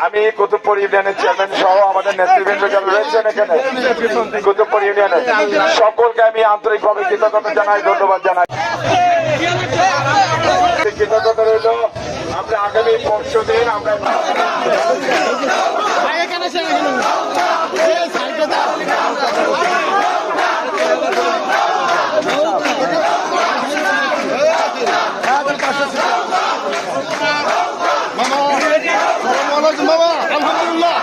আমি কুতুবপুর ইউনিয়নের চেয়ারম্যান সহ আমাদের নেতৃবৃন্দ যারা রয়েছেন এখানে কুতুবপুর ইউনিয়নের সকলকে আমি আন্তরিকভাবে কৃতজ্ঞতা জানাই, ধন্যবাদ জানাই। কৃতজ্ঞতা রইল আমরা আগামী পরশু দিন আমরা আলহামদুলিল্লাহ